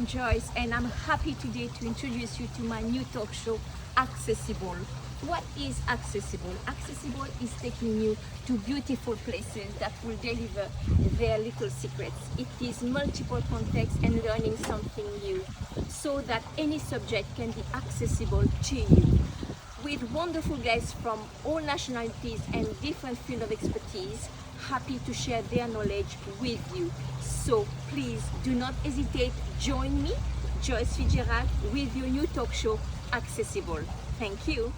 I'm Joyce, and I'm happy today to introduce you to my new talk show, Accessible. What is Accessible? Accessible is taking you to beautiful places that will deliver their little secrets. It is multiple contexts and learning something new so that any subject can be accessible to you. With wonderful guests from all nationalities and different fields of expertise, happy to share their knowledge with you. So please do not hesitate. Join me, Joyce Fitzgerald, with your new talk show, Accessible. Thank you.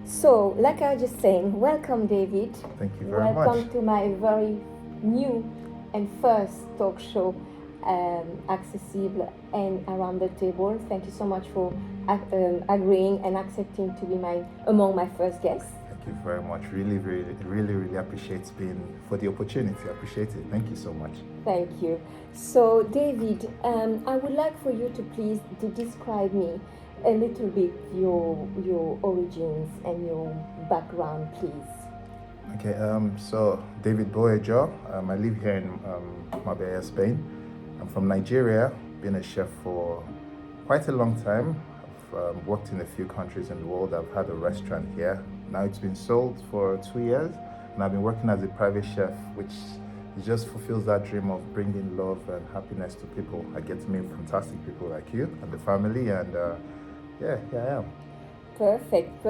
So, like I was just saying, welcome David. Thank you very much. Welcome to my very new and first talk show, Accessible and Around the Table. Thank you so much for agreeing and accepting to be among my first guests. Thank you very much. Really appreciate for the opportunity. I appreciate it. Thank you so much. Thank you. So, David, I would like for you to please describe me a little bit your origins and your background, please. Okay. So David Boyejo. I live here in Marbella, Spain. I'm from Nigeria. Been a chef for quite a long time. I've worked in a few countries in the world. I've had a restaurant here. Now it's been sold for 2 years, and I've been working as a private chef, which just fulfills that dream of bringing love and happiness to people. I get to meet fantastic people like you and the family, and here I am. Perfect.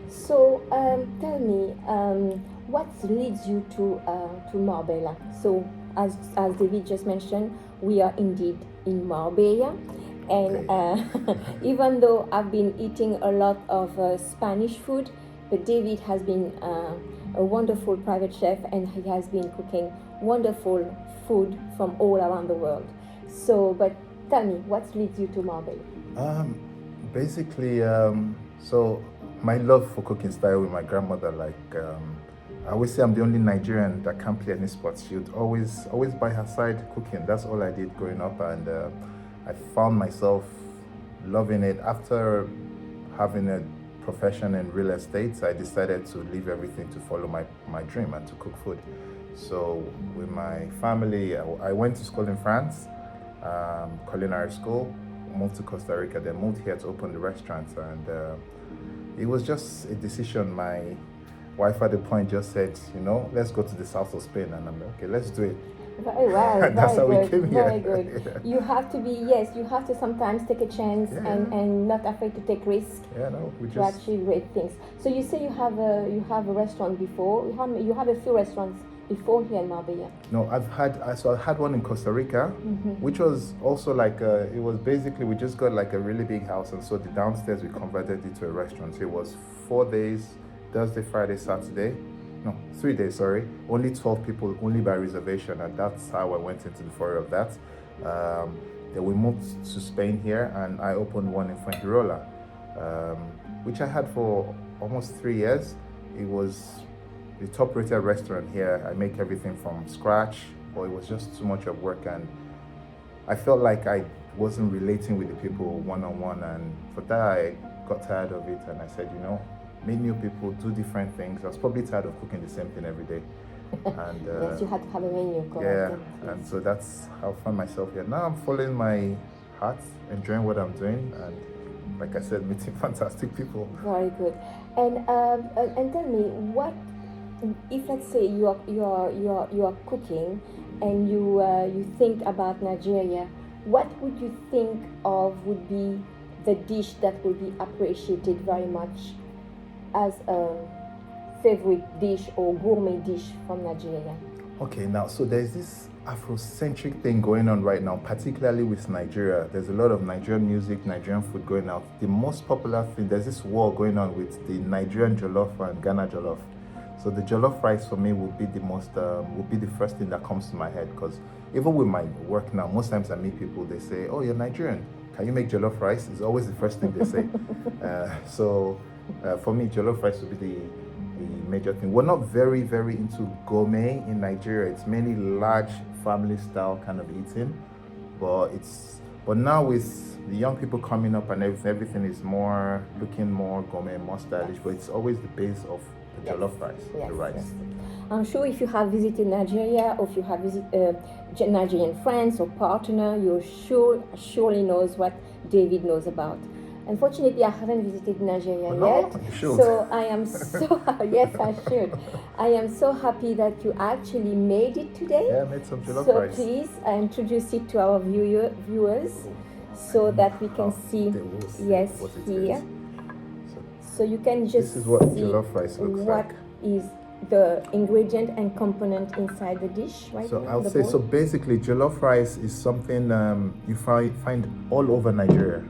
So tell me, what leads you to Marbella? So as David just mentioned, we are indeed in Marbella, and Okay. even though I've been eating a lot of Spanish food, but David has been a wonderful private chef, and he has been cooking wonderful food from all around the world. So, but tell me, what leads you to Marbella? Basically, so my love for cooking started with my grandmother. I always say I'm the only Nigerian that can't play any sports. She would always by her side cooking. That's all I did growing up, and I found myself loving it. After having a profession in real estate, I decided to leave everything to follow my dream and to cook food. So with my family, I went to school in France, culinary school, moved to Costa Rica, then moved here to open the restaurant, and it was just a decision. My wife at the point just said, let's go to the south of Spain, and I'm like, okay, let's do it. Very well. That's how very we good, came here. Very good. Yeah. You have to sometimes take a chance and not afraid to take risks to achieve great things. So you say you have a restaurant before. You have a few restaurants before here in Marbella. No, I had one in Costa Rica, which was also it was basically, we just got like a really big house, and so the downstairs we converted it to a restaurant. So it was 4 days, Thursday, Friday, Saturday. No, 3 days, sorry. Only 12 people, only by reservation, and that's how I went into the foray of that. Then we moved to Spain here, and I opened one in Fuengirola, which I had for almost 3 years. It was the top-rated restaurant here. I make everything from scratch, but it was just too much of work, and I felt like I wasn't relating with the people one-on-one, and for that I got tired of it, and I said, meet new people, do different things. I was probably tired of cooking the same thing every day. And yes, you had to have a menu, correct? Yeah, and so that's how I found myself here. Now I'm following my heart, enjoying what I'm doing, and like I said, meeting fantastic people. Very good. And tell me, what if, let's say, you are cooking and you think about Nigeria, what would you think of would be the dish that would be appreciated very much as a favorite dish or gourmet dish from Nigeria? Okay, now, so there's this Afrocentric thing going on right now, particularly with Nigeria. There's a lot of Nigerian music, Nigerian food going out. The most popular thing, there's this war going on with the Nigerian jollof and Ghana jollof. So the jollof rice for me would be the first thing that comes to my head, because even with my work now, most times I meet people, they say, oh, you're Nigerian, can you make jollof rice? It's always the first thing they say. For me, jollof rice would be the major thing. We're not very into gourmet in Nigeria. It's mainly large family style kind of eating, but now with the young people coming up and everything is looking more gourmet, more stylish, but it's always the base of the jollof rice, Yes, the rice. yes. I'm sure if you have visited Nigeria or if you have visited Nigerian friends or partner, you surely knows what David knows about. Unfortunately, I haven't visited Nigeria yet, you should. so I am so yes, I should. I am so happy that you actually made it today. Yeah, I made some jollof So rice. please introduce it to our viewers, so that we can see. They will see Yes, what it here. is. So you can just This is what see jollof rice looks what like. is the ingredient and component inside the dish, right? So now, I'll the say, bowl. so basically jollof rice is something you find all over Nigeria.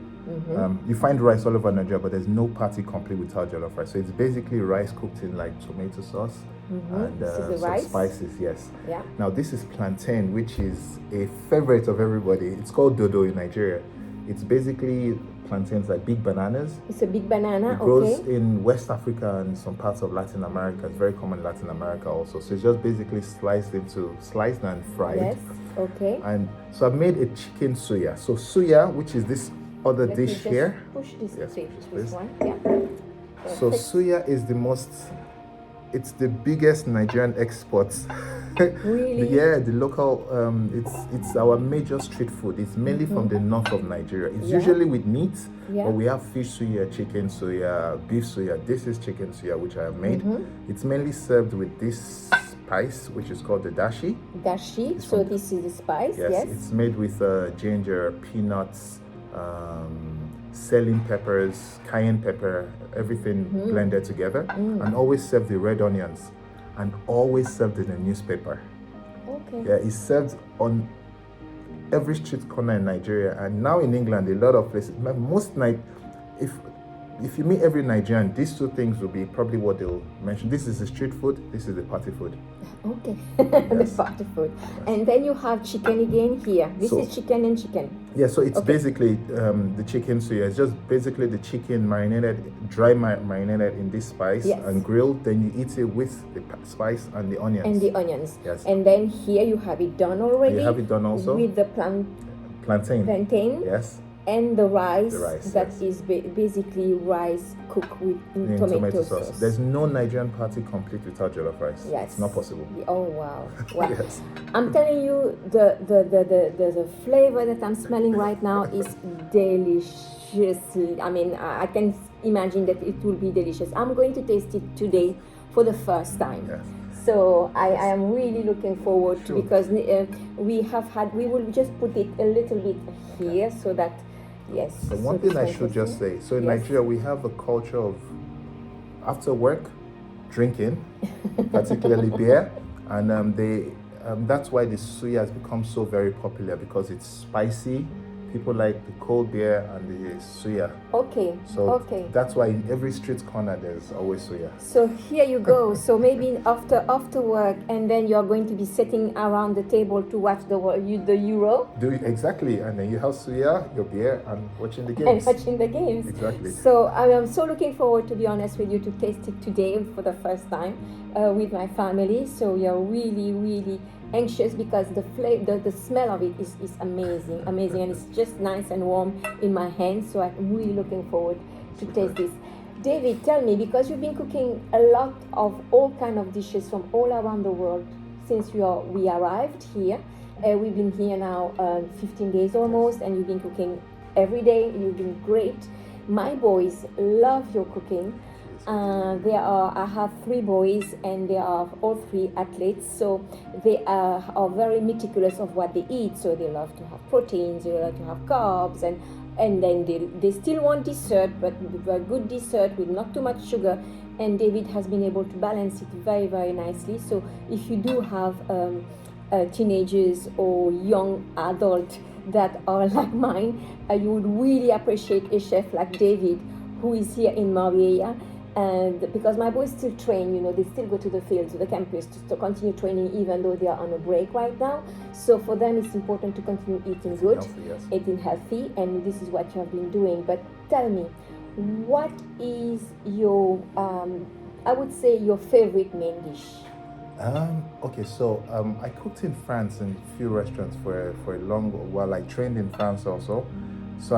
You find rice all over Nigeria, but there's no party complete without jollof rice. So it's basically rice cooked in like tomato sauce and This is the some rice. spices, yes. Yeah. Now this is plantain, which is a favorite of everybody. It's called dodo in Nigeria. It's basically plantains like big bananas. It's a big banana, It grows okay? in West Africa and some parts of Latin America. It's very common in Latin America also. So it's just basically sliced and fried. Yes, okay. And so I've made a chicken suya. So suya, which is this other Let me dish just here. push this, Yes, please, push this please. one. Yeah. So Perfect. suya is it's the biggest Nigerian export. Really? Yeah, the local, it's our major street food. It's mainly from the north of Nigeria. It's Yeah. usually with meat, Yeah. but we have fish suya, chicken suya, beef suya. This is chicken suya, which I have made. It's mainly served with this spice, which is called the dashi. Dashi, so from- this is the spice, Yes, yes? it's made with ginger, peanuts, selling peppers, cayenne pepper, everything blended together, and always serve the red onions, and always served in a newspaper. Okay. Yeah, it's served on every street corner in Nigeria, and now in England, a lot of places. If you meet every Nigerian, these two things will be probably what they'll mention. This is the street food. This is the party food. Okay, the Yes. party food. And then you have chicken again here. This So- is chicken and chicken. Yeah, so it's Okay. basically the chicken suya. It's just basically the chicken marinated in this spice Yes. and grilled. Then you eat it with the spice and the onions. And the onions. Yes. And then here you have it done already. You have it done also. With the Plantain. plantain Yes. and the rice. The rice, That yes. is basically rice cooked with In tomato sauce. There's no Nigerian party complete without jollof rice. Yes. It's not possible. Oh wow! Wow! Yes. I'm telling you, the flavor that I'm smelling right now is deliciously. I mean, I can imagine that it will be delicious. I'm going to taste it today for the first time. Yes. So I am really looking forward to, Sure. because we will just put it a little bit here so that yes. So one this thing I one should is just here. say, so in Yes. Nigeria we have a culture of after work drinking, particularly beer, and that's why the suya has become so very popular, because it's spicy. People like the cold beer and the suya. Okay. So okay. that's why in every street corner there's always suya. So here you go. So maybe after work, and then you are going to be sitting around the table to watch the Euro Exactly, and then you have suya, your beer, and watching the and games. watching the games. Exactly. So I am so looking forward, to be honest with you, to taste it today for the first time with my family. So we are really, really anxious, because the smell of it is amazing, and it's just nice and warm in my hands. So I'm really looking forward to taste this. David, tell me, because you've been cooking a lot of all kind of dishes from all around the world since we arrived here. We've been here now 15 days almost, and you've been cooking every day. You've been great. My boys love your cooking. I have 3 boys, and they are all 3 athletes, so they are very meticulous of what they eat. So they love to have proteins, they love to have carbs, and then they still want dessert, but a good dessert with not too much sugar. And David has been able to balance it very, very nicely. So if you do have teenagers or young adults that are like mine, you would really appreciate a chef like David, who is here in Marbella. And because my boys still train, they still go to the field, to the campus, to continue training, even though they are on a break right now. So for them, it's important to continue eating good, Healthy, yes. eating healthy, and this is what you have been doing. But tell me, what is your, I would say, your favorite main dish? Okay, so I cooked in France in a few restaurants for a long while. I trained in France also, so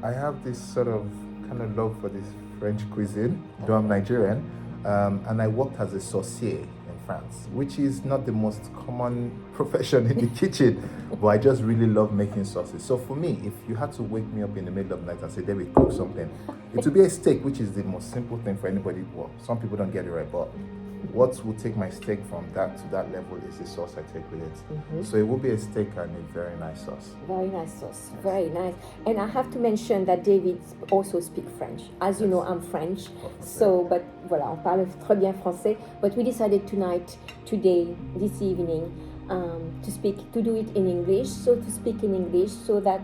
I have this sort of kind of love for this French cuisine, though I'm Nigerian. And I worked as a saucier in France, which is not the most common profession in the kitchen, but I just really love making sauces. So for me, if you had to wake me up in the middle of the night and say, David, cook something, it would be a steak, which is the most simple thing for anybody. Well, some people don't get it right, but what will take my steak from that to that level is the sauce I take with it. So it will be a steak and a very nice sauce. Very nice sauce, very nice. And I have to mention that David also speaks French. As you know, I'm French, so, but voilà, on parle très bien français. But we decided today, this evening, to do it in English, so to speak in English, so that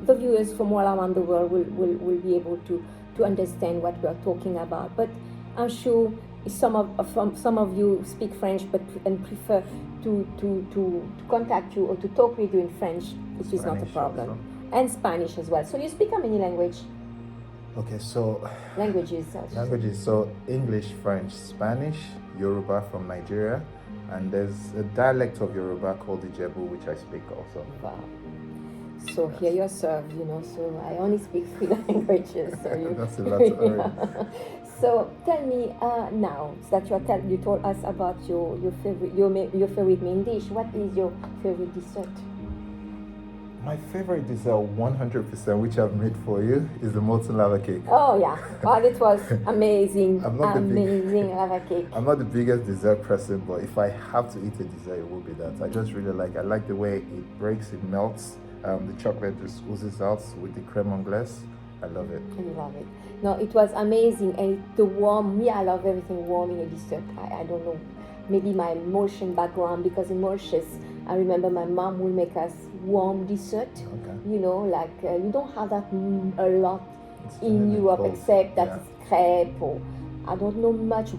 the viewers from all around the world will be able to understand what we are talking about. But I'm sure some of you speak French and prefer to contact you or to talk with you in French, which is not a problem. Also. And Spanish as well. So you speak how many languages? Okay, so Languages. So English, French, Spanish, Yoruba from Nigeria, and there's a dialect of Yoruba called Ijebu, which I speak also. Wow. So here you're served, so I only speak 3 languages. So That's a lot already. So tell me now that you told us about your favorite main dish. What is your favorite dessert? My favorite dessert, 100%, which I've made for you, is the molten lava cake. Oh yeah, it was amazing. Amazing lava cake. I'm not the biggest dessert person, but if I have to eat a dessert, it will be that. I just really I like the way it breaks, it melts. The chocolate just oozes out with the creme anglaise. I love it. I love it. No, it was amazing, and the warm. I love everything warm in a dessert. I don't know, maybe my Mauritian background, because in Mauritius, I remember my mom will make us warm dessert. Okay. You don't have that a lot It's in Europe, cold. except that it's crepe or I don't know much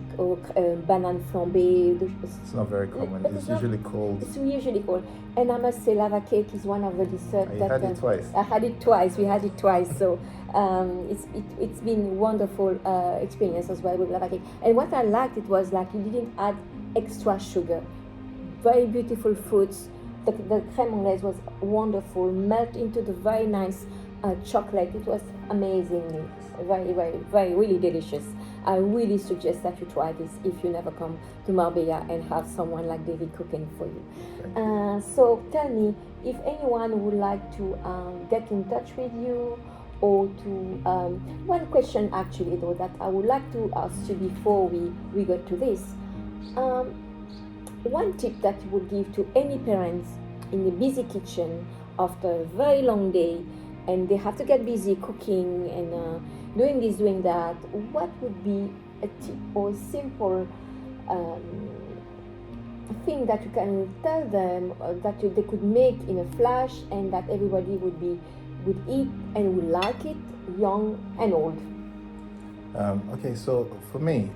banana flambé. It's not very common. It's usually cold. It's usually cold. And I must say, lava cake is one of the desserts I had it twice. I had it twice. We had it twice. So it's been wonderful experience as well with lava cake. And what I liked, it was like you didn't add extra sugar. Very beautiful fruits. The crème anglaise was wonderful. Melt into the very nice chocolate. It was amazingly very, very, very, really delicious. I really suggest that you try this if you never come to Marbella and have someone like David cooking for you. So tell me, if anyone would like to get in touch with you, or to one question actually though that I would like to ask you before we go to this. One tip that you would give to any parents in a busy kitchen after a very long day, and they have to get busy cooking and doing this, doing that, what would be a tip or simple thing that you can tell them they could make in a flash and that everybody would eat and would like it, young and old? Okay, so for me,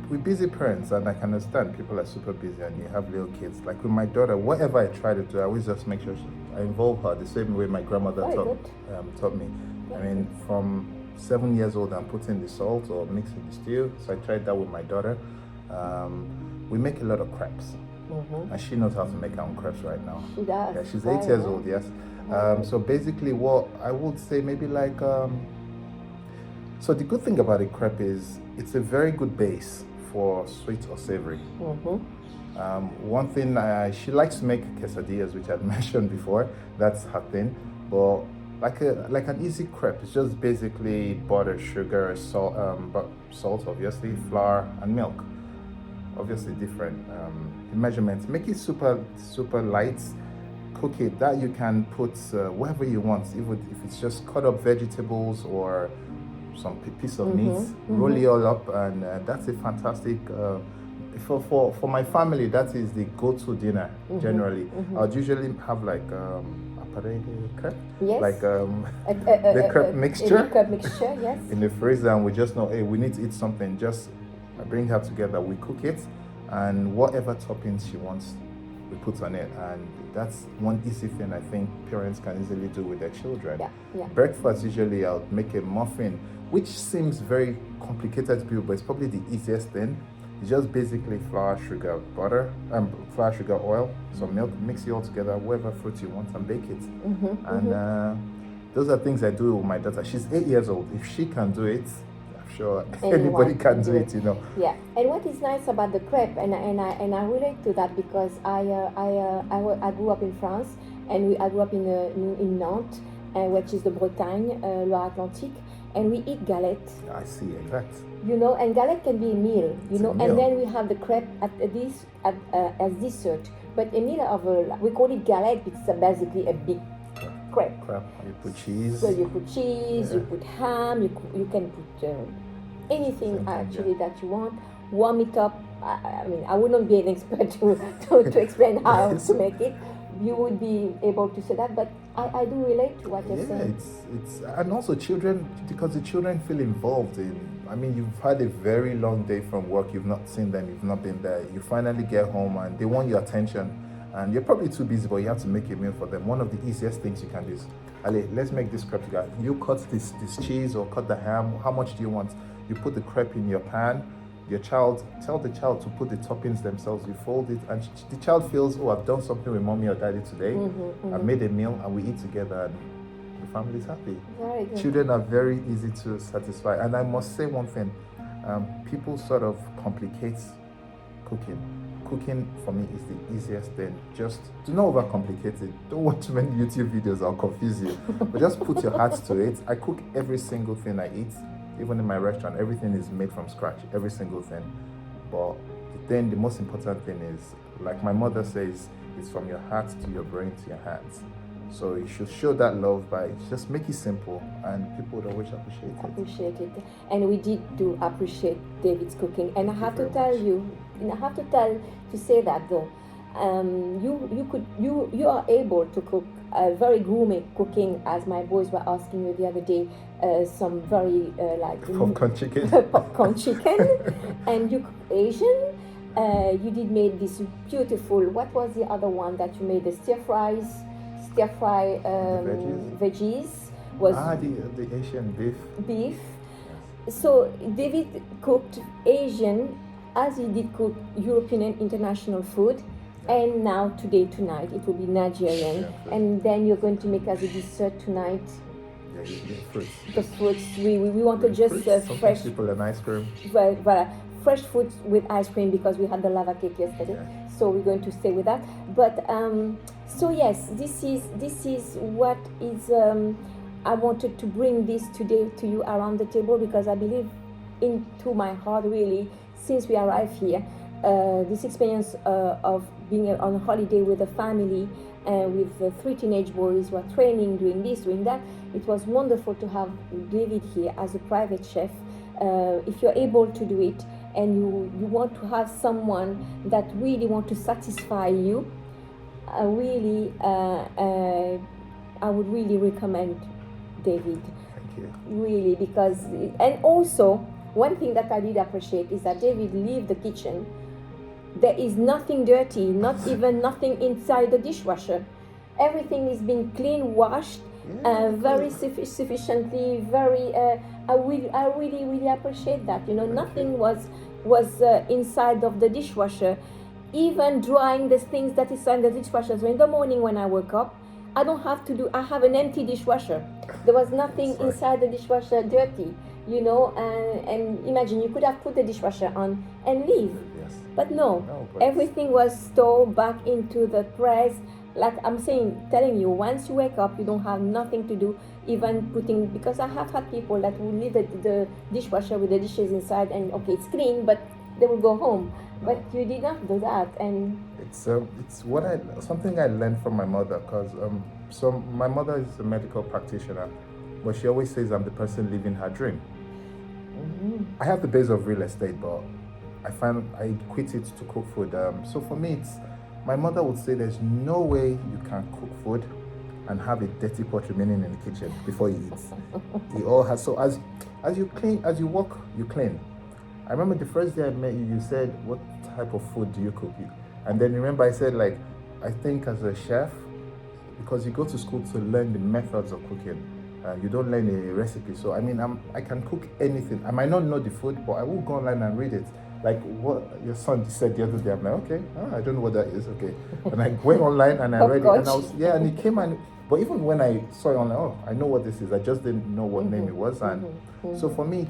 we're busy parents, and I can understand people are super busy and you have little kids. Like with my daughter, whatever I try to do, I always just make sure I involve her the same way my grandmother taught me. I mean, from 7 years old, I'm putting the salt or mixing the stew. So I tried that with my daughter. We make a lot of crepes, and she knows how to make her own crepes right now. She does. Yeah, she's 8 years old. Yes. So basically, what I would say, maybe like. So the good thing about a crepe is it's a very good base for sweet or savory. One thing, she likes to make quesadillas, which I'd mentioned before. That's her thing. But like an easy crepe, it's just basically butter, sugar, salt obviously, flour, and milk. Obviously different measurements. Make it super light. Cook it. That you can put wherever you want, even if it's just cut up vegetables or some piece of meat, roll it all up, and that's a fantastic. For my family, that is the go-to dinner generally. I'd usually have like crepe, yes, like the crepe mixture, yes, in the freezer, and we just know, hey, we need to eat something. Just bring her together, we cook it, and whatever toppings she wants, we put on it, and that's one easy thing I think parents can easily do with their children. Breakfast, usually I'll make a muffin, which seems very complicated to people, but it's probably the easiest thing. It's just basically flour, sugar, butter, flour, sugar, oil, some milk, mix it all together, whatever fruit you want, and bake it. And those are things I do with my daughter. She's 8 years old. If she can do it, sure Anyone anybody can do it, you know. Yeah, and what is nice about the crepe, and I relate to that because I grew up in France, and I grew up in Nantes, which is the Bretagne, Loire-Atlantique, and we eat galette. I see, exact. You know, and galette can be a meal, you It's know, a meal. and then we have the crepe as dessert. But a meal we call it galette. It's basically a big crepe. Crap, you put cheese. So you put cheese, Yeah. you put ham, you can put anything Same thing, actually yeah. that you want. Warm it up. I mean, I would not be an expert to explain how Yes. to make it. You would be able to say that, but I do relate to what you're Yeah, saying. it's and also children, because the children feel involved in. I mean, you've had a very long day from work. You've not seen them. You've not been there. You finally get home and they want your attention, and you're probably too busy, but you have to make a meal for them. One of the easiest things you can do is, Ale, let's make this crepe together. You cut this cheese or cut the ham. How much do you want? You put the crepe in your pan. Tell the child to put the toppings themselves. You fold it, and the child feels, oh, I've done something with mommy or daddy today. I've made a meal, and we eat together, and the family's happy. Very good. Children are very easy to satisfy, and I must say one thing: people sort of complicate cooking. Cooking for me is the easiest thing. Just do not overcomplicate it. Don't watch too many YouTube videos; I'll confuse you. But just put your heart to it. I cook every single thing I eat. Even in my restaurant, everything is made from scratch, every single thing. But the most important thing is, like my mother says, it's from your heart to your brain to your hands. So you should show that love by just make it simple, and people would always appreciate it. And we did do appreciate David's cooking. And I have to very tell much. you, and I have to say that though, you are able to cook very gourmet cooking, as my boys were asking you the other day, some very like Popcorn chicken. popcorn chicken, and you cook Asian. You did make this beautiful. What was the other one that you made? The stir fry veggies was the Asian beef. So David cooked Asian as he did cook European and international food. And now tonight it will be Nigerian, Yeah, food. and then you're going to make as a dessert tonight Yeah, fruits. the fruits. We wanted just Sometimes fresh, people and ice cream. fresh fruits with ice cream because we had the lava cake yesterday. Yeah. So we're going to stay with that. But so yes, this is what is. I wanted to bring this today to you around the table because I believe into my heart really since we arrived here. This experience of being on holiday with a family with 3 teenage boys who are training, doing this, doing that. It was wonderful to have David here as a private chef. If you're able to do it and you want to have someone that really want to satisfy you, I would really recommend David. Thank you. Really, because and also one thing that I did appreciate is that David leave the kitchen. There is nothing dirty, not even nothing inside the dishwasher. Everything is being clean, washed, very sufficiently. Very, I really appreciate that. You know, nothing was inside of the dishwasher. Even drying the things that is inside the dishwasher. So in the morning when I wake up, I don't have to do. I have an empty dishwasher. There was nothing inside the dishwasher dirty. You know, and imagine you could have put the dishwasher on and leave. Yes. But no, but everything was stored back into the press. Like I'm telling you, once you wake up, you don't have nothing to do, even putting, because I have had people that will leave the dishwasher with the dishes inside and okay, it's clean, but they will go home. But you did not do that. And it's something I learned from my mother, because so my mother is a medical practitioner, but she always says I'm the person living her dream. I have the base of real estate, but I quit it to cook food. So for me, my mother would say there's no way you can cook food and have a dirty pot remaining in the kitchen before you eat. It all has, so as you clean, as you walk, you clean. I remember the first day I met you, you said, what type of food do you cook? And then remember I said, like, I think as a chef, because you go to school to learn the methods of cooking. You don't learn a recipe. So I mean, I can cook anything. I might not know the food, but I will go online and read it. Like what your son said the other day, I'm like, okay, I don't know what that is. Okay, and I went online and I read it, and I was and it came and. But even when I saw it online, I know what this is. I just didn't know what name it was, and so for me,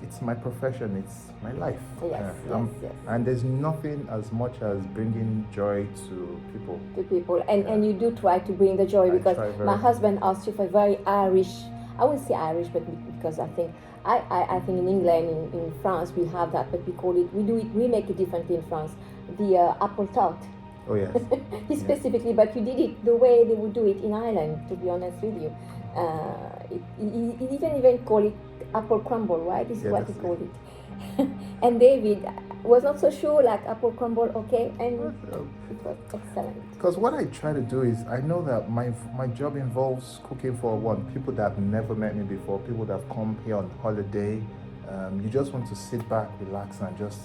it's my profession, it's my life. Yes, yes. And there's nothing as much as bringing joy to people. To people, and you do try to bring the joy, I because try very my hard. husband asked you for very Irish. I wouldn't say Irish, but because I think in England, in France, we have that, but we make it differently in France. The apple tart. Oh yes. Specifically, but you did it the way they would do it in Ireland, to be honest with you. It even call it apple crumble, right? This is what he called it. And David was not so sure, like apple crumble, okay, and it was excellent. Because what I try to do is, I know that my job involves cooking for people that have never met me before, people that have come here on holiday. You just want to sit back, relax, and just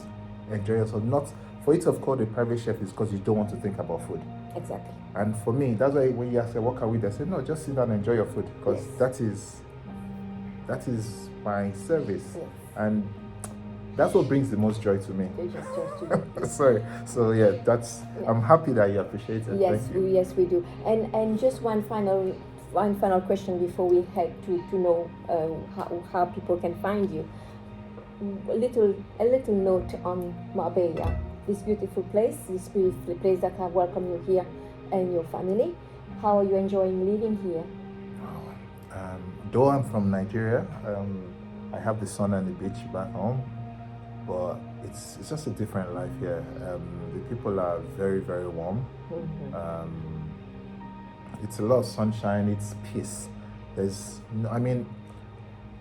enjoy yourself. Not for it to have called a private chef is because you don't want to think about food. Exactly. And for me, that's why when you ask, what can we do? I say, no, just sit down and enjoy your food, because Yes. that is my service. Yes. And that's what brings the most joy to me. They just to do. Sorry. So yeah, I'm happy that you appreciate it. Yes, Thank you. yes, we do. And just one final question before we head to know how people can find you. A little note on Marbella, this beautiful place, this beautiful place that have welcomed you here and your family. How are you enjoying living here? Though I'm from Nigeria, I have the sun and the beach back home, but it's just a different life here. The people are very, very warm. It's a lot of sunshine. It's peace.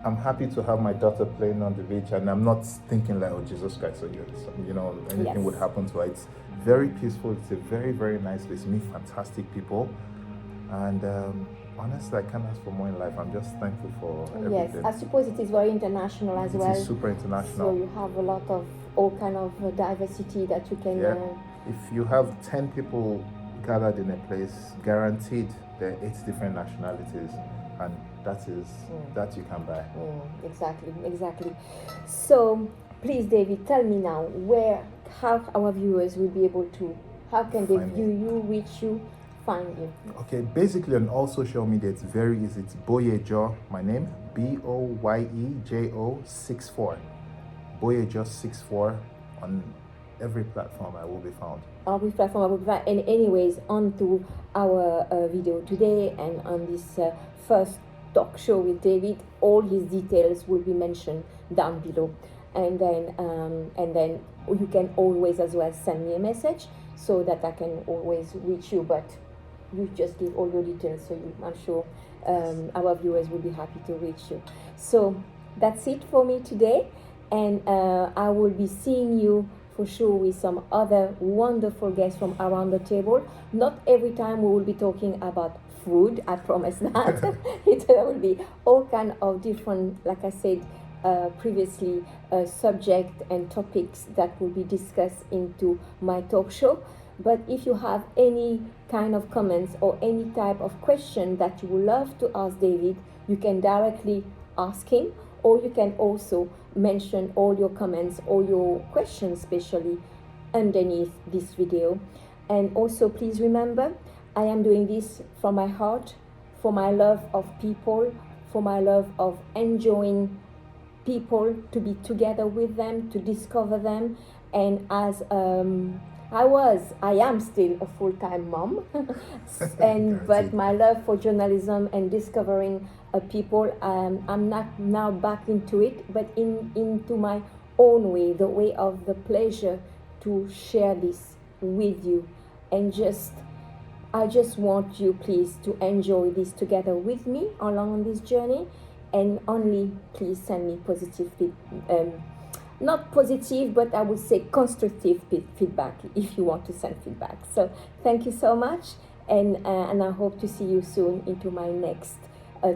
I'm happy to have my daughter playing on the beach, and I'm not thinking like, oh Jesus Christ, so anything Yes. would happen to her. It's very peaceful. It's a very, very nice place. Meet fantastic people, and honestly, I can't ask for more in life. I'm just thankful for everything. Yes, I suppose it is very international as well. It is super international. So you have a lot of all kind of diversity that you can. Yeah. If you have 10 people gathered in a place, guaranteed there are 8 different nationalities, and that you can buy. Exactly. So please, David, tell me now how our viewers will be able to, how can they view you, reach you, find you? Okay, basically on all social media, it's very easy. It's Boyejo, my name, Boyejo 64. Boyejo 64 on every platform I will be found. Every platform I will be found. And anyways, on to our video today, and on this first talk show with David, all his details will be mentioned down below. And then you can always as well send me a message so that I can always reach you, but you just give all your details, so I'm sure our viewers will be happy to reach you. So that's it for me today, and I will be seeing you for sure with some other wonderful guests from around the table. Not every time we will be talking about food, I promise that. It will be all kind of different, like I said previously, subject and topics that will be discussed into my talk show. But if you have any kind of comments or any type of question that you would love to ask David, you can directly ask him, or you can also mention all your comments or your questions, especially underneath this video. And also, please remember, I am doing this from my heart, for my love of people, for my love of enjoying people, to be together with them, to discover them. And as I am still a full-time mom, but my love for journalism and discovering people, I'm not now back into it, but into my own way, the way of the pleasure to share this with you. And I just want you, please, to enjoy this together with me along this journey, and only please send me positive not positive, but I would say constructive feedback if you want to send feedback. So thank you so much, and I hope to see you soon into my next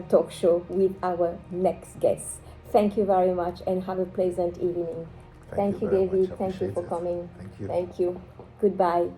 talk show with our next guest. Thank you very much, and have a pleasant evening. Thank you, David. Thank you for coming. Thank you. Thank you. Goodbye.